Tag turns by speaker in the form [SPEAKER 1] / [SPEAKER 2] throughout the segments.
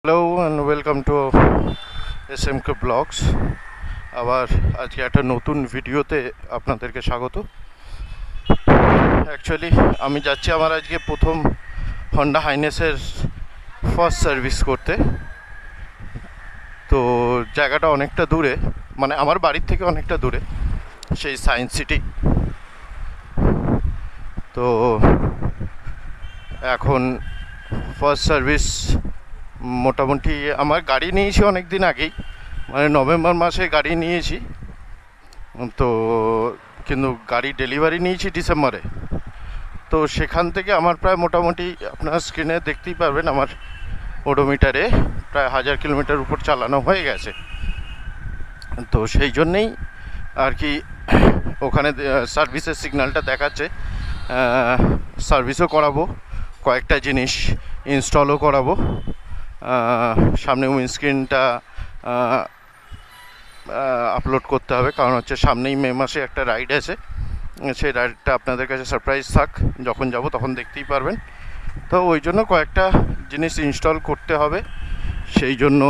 [SPEAKER 1] Hello and welcome to SMK blogs. আবার আজকে একটা নতুন ভিডিওতে আপনাদেরকে স্বাগত। অ্যাকচুয়ালি আমি যাচ্ছি আমার আজকে প্রথম হন্ডা হাইনেসের ফার্স্ট সার্ভিস করতে। তো জায়গাটা অনেকটা দূরে, মানে আমার বাড়ির থেকে অনেকটা দূরে, সেই সায়েন্স সিটি। তো এখন ফার্স্ট সার্ভিস মোটামুটি আমার গাড়ি নিয়েছি অনেক দিন আগেই, মানে নভেম্বর মাসে গাড়ি নিয়েছি। তো কিন্তু গাড়ি ডেলিভারি নিয়েছি ডিসেম্বরে। তো সেখান থেকে আমার প্রায় মোটামুটি আপনার স্ক্রিনে দেখতেই পারবেন আমার ওডোমিটারে প্রায় 1000 কিলোমিটার উপর চালানো হয়ে গেছে। তো সেই জন্যেই আর কি ওখানে সার্ভিসের সিগন্যালটা দেখাচ্ছে। সার্ভিসও করাবো, কয়েকটা জিনিস ইনস্টলও করাবো। সামনে উইন্ডস্ক্রিনটা আপলোড করতে হবে, কারণ হচ্ছে সামনেই মে মাসে একটা রাইড আছে। সেই রাইডটা আপনাদের কাছে সারপ্রাইজ থাক, যখন যাব তখন দেখতেই পারবেন। তো ওই জন্য কয়েকটা জিনিস ইনস্টল করতে হবে, সেই জন্য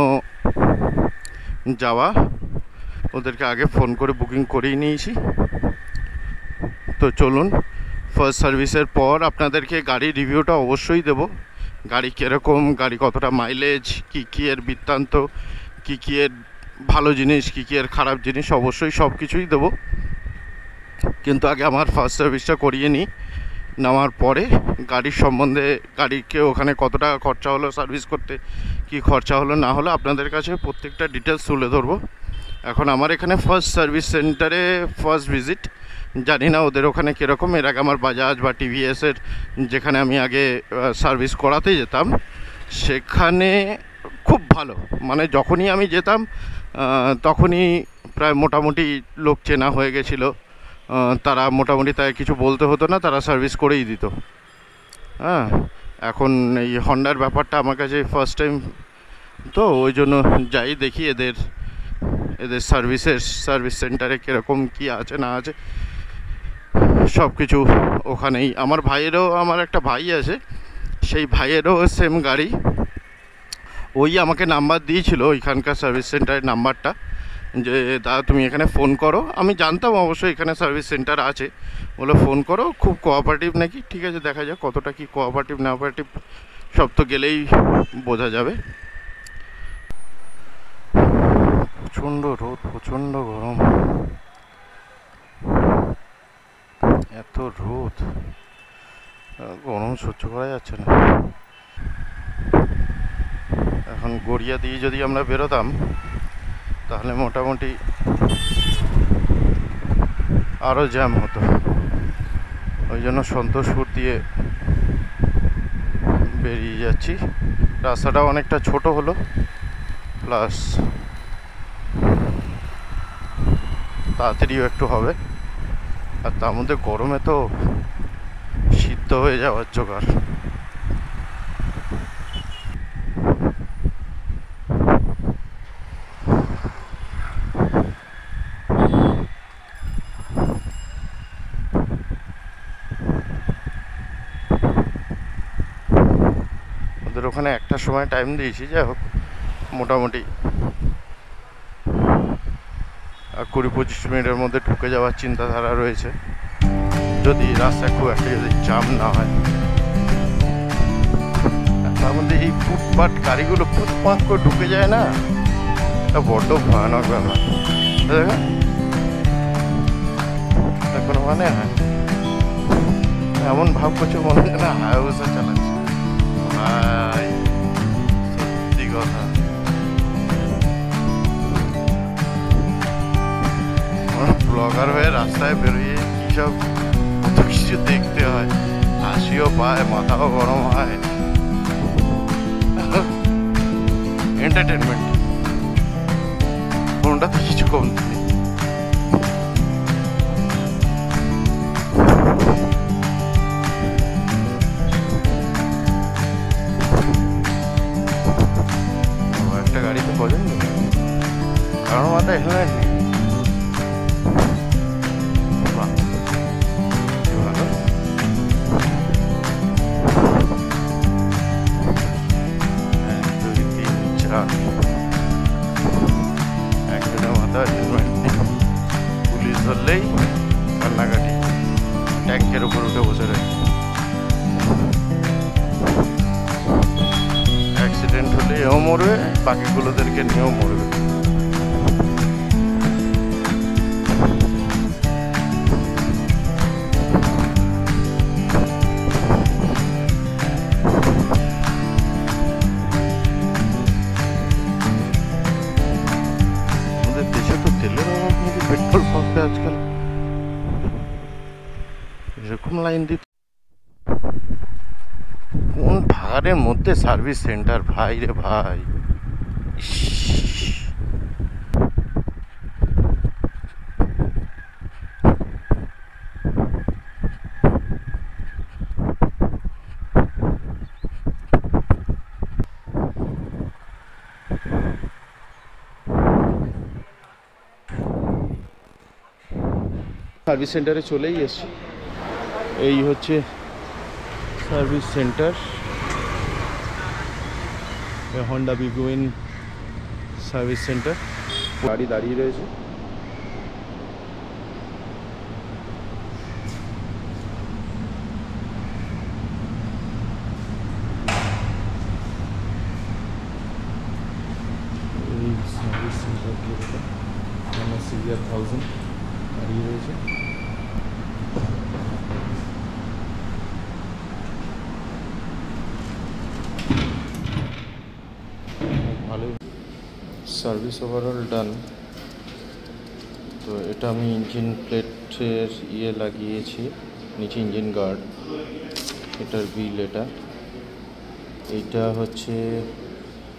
[SPEAKER 1] যাওয়া। ওদেরকে আগে ফোন করে বুকিং করেই নিয়েছি। তো চলুন, ফার্স্ট সার্ভিসের পর আপনাদেরকে গাড়ির রিভিউটা অবশ্যই দেব। গাড়ি কীরকম, গাড়ি কতটা মাইলেজ, কী এর বৃত্তান্ত, কী এর ভালো জিনিস, কী এর খারাপ জিনিস, অবশ্যই সব কিছুই দেবো। কিন্তু আগে আমার ফার্স্ট সার্ভিসটা করিয়ে নিই। নেওয়ার পরে গাড়ির সম্বন্ধে, গাড়িকে ওখানে কত টাকা খরচা হলো সার্ভিস করতে, কি খরচা হলো না হলো, আপনাদের কাছে প্রত্যেকটা ডিটেলস তুলে ধরবো। এখন আমার এখানে ফার্স্ট সার্ভিস সেন্টারে ফার্স্ট ভিজিট, জানি না ওদের ওখানে কীরকম। এর আগে আমার বাজাজ বা টিভিএসের যেখানে আমি আগে সার্ভিস করাতে যেতাম, সেখানে খুব ভালো, মানে যখনই আমি যেতাম তখনই প্রায় মোটামুটি লোক চেনা হয়ে গেছিলো। তারা মোটামুটি তাই কিছু বলতে হতো না, তারা সার্ভিস করেই দিত। হ্যাঁ, এখন এই হন্ডার ব্যাপারটা আমার কাছে ফার্স্ট টাইম, তো ওই জন্য যাই দেখি এদের সার্ভিস সেন্টারে কীরকম কী আছে না আছে সব কিছু ওখানেই। আমার ভাইয়েরও, আমার একটা ভাই আছে, সেই ভাইয়েরও সেম গাড়ি। ওই আমাকে নাম্বার দিয়েছিল ওইখানকার সার্ভিস সেন্টারের নাম্বারটা, যে দাদা তুমি এখানে ফোন করো। আমি জানতাম অবশ্যই এখানে সার্ভিস সেন্টার আছে, বলে ফোন করো, খুব কোঅপারেটিভ নাকি। ঠিক আছে, দেখা যাক কতটা কি কোঅপারেটিভ না কোঅপারেটিভ, সব তো গেলেই বোঝা যাবে। প্রচণ্ড রোদ, প্রচণ্ড গরম, এত রোদ, গরম সহ্য করা যাচ্ছে না। এখন গড়িয়া দিয়ে যদি আমরা বেরোতাম তাহলে মোটামুটি আরও জ্যাম হতো। ওই জন্য সন্তোষপুর দিয়ে বেরিয়ে যাচ্ছি। রাস্তাটা অনেকটা ছোট হলো, প্লাস তাড়াতাড়িও একটু হবে। আর তার মধ্যে গরমে তো সিদ্ধ হয়ে যাওয়ার জোগাড়। ওদের ওখানে একটা সময় টাইম দিয়েছি, যাই হোক মোটামুটি 20-25 মিনিটের মধ্যে ঢুকে যাওয়ার চিন্তাধারা রয়েছে, যদি রাস্তায় খুব একটা যদি জাম না হয়। তার মধ্যে এই ফুটপাথ গাড়িগুলো ফুটপাথ করে ঢুকে যায় না, এটা বড্ড ভয়ানক ব্যাপার। কোনো মানে হয়, এমন ভাব করছে মনে হয় না হায়াবুসা চালাচ্ছে। ভাই সত্যি কথা, ব্লগার হয়ে রাস্তায় বেরিয়ে কী সব কত কিছু দেখতে হয়, হাসিও পায়, মাথাও গরম হয়। এন্টারটেনমেন্ট কোনটা তো কিছু কম নেই। একটা গাড়িতে কজন, কারণ মাথায় হেলমেট নেই। ধরলেই কান্নাকাটি, ট্যাঙ্কের উপর উঠে বসে রয়েছে। অ্যাক্সিডেন্ট হলে এও মরবে, বাকিগুলোদেরকে নিয়েও মরবে। আমাদের দেশে তো তেলের অভাব নাকি পেট্রোল পাম্পে আজকাল এরকম লাইন দিতে। কোন ভাগাড়ের মধ্যে সার্ভিস সেন্টার ভাই রে ভাই। সার্ভিস সেন্টারে চলেই এসছি। এই হচ্ছে সার্ভিস সেন্টার, হন্ডা বিগুইন সার্ভিস সেন্টার। গাড়ি দাঁড়িয়ে রয়েছে। এই সার্ভিস সেন্টার সিভিয়ার 1000 দাঁড়িয়ে রয়েছে। ভালোই সার্ভিস ওভারঅল ডান। তো এটা আমি ইঞ্জিন প্লেটের লাগিয়েছি, নিচে ইঞ্জিন গার্ড, এটার বিল এটা। এইটা হচ্ছে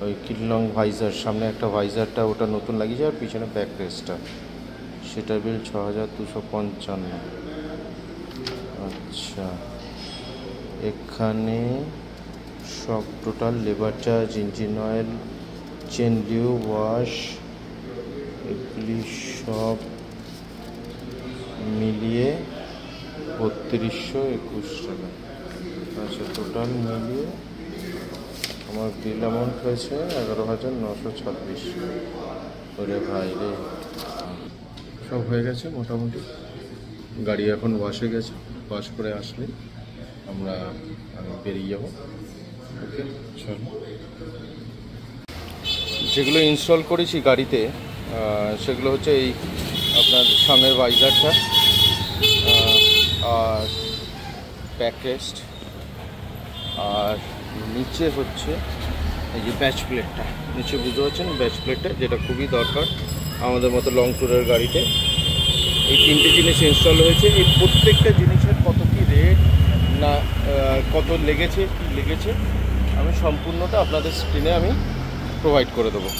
[SPEAKER 1] ওই কিললং ভাইজার, সামনে একটা ভাইজারটা ওটা নতুন লাগিয়েছে, আর পিছনে ব্যাক রেস্টটা, সেটার বিল 6255। আচ্ছা, এখানে সব total labour charge, engine oil, chain Liu, wash, এগুলি সব মিলিয়ে 3221 টাকা। আচ্ছা, টোটাল মিলিয়ে আমার বিল অ্যামাউন্ট হয়েছে 11,926। ওরে ভাই রে, সব হয়ে গেছে মোটামুটি। গাড়ি এখন ওয়াশে গেছে, ওয়াশ করে আসলে আমি বেরিয়ে যাব। ওকে, চলো। যেগুলো ইনস্টল করেছি গাড়িতে সেগুলো হচ্ছে এই আপনার সামনের ভাইজারটা, আর ব্যাক রেস্ট, আর নিচে হচ্ছে এই যে ব্যাচ প্লেটটা, নিচে বুঝতে পারছেন ব্যাচ প্লেটটা, যেটা খুবই দরকার আমাদের মতো লং ট্যুরের গাড়িতে। এই তিনটে জিনিস ইনস্টল হয়েছে। এই প্রত্যেকটা জিনিসের কত কী রেট না কত লেগেছে, কী লেগেছে, আমি সম্পূর্ণটা আপনাদের স্ক্রিনে আমি প্রোভাইড করে দেবো।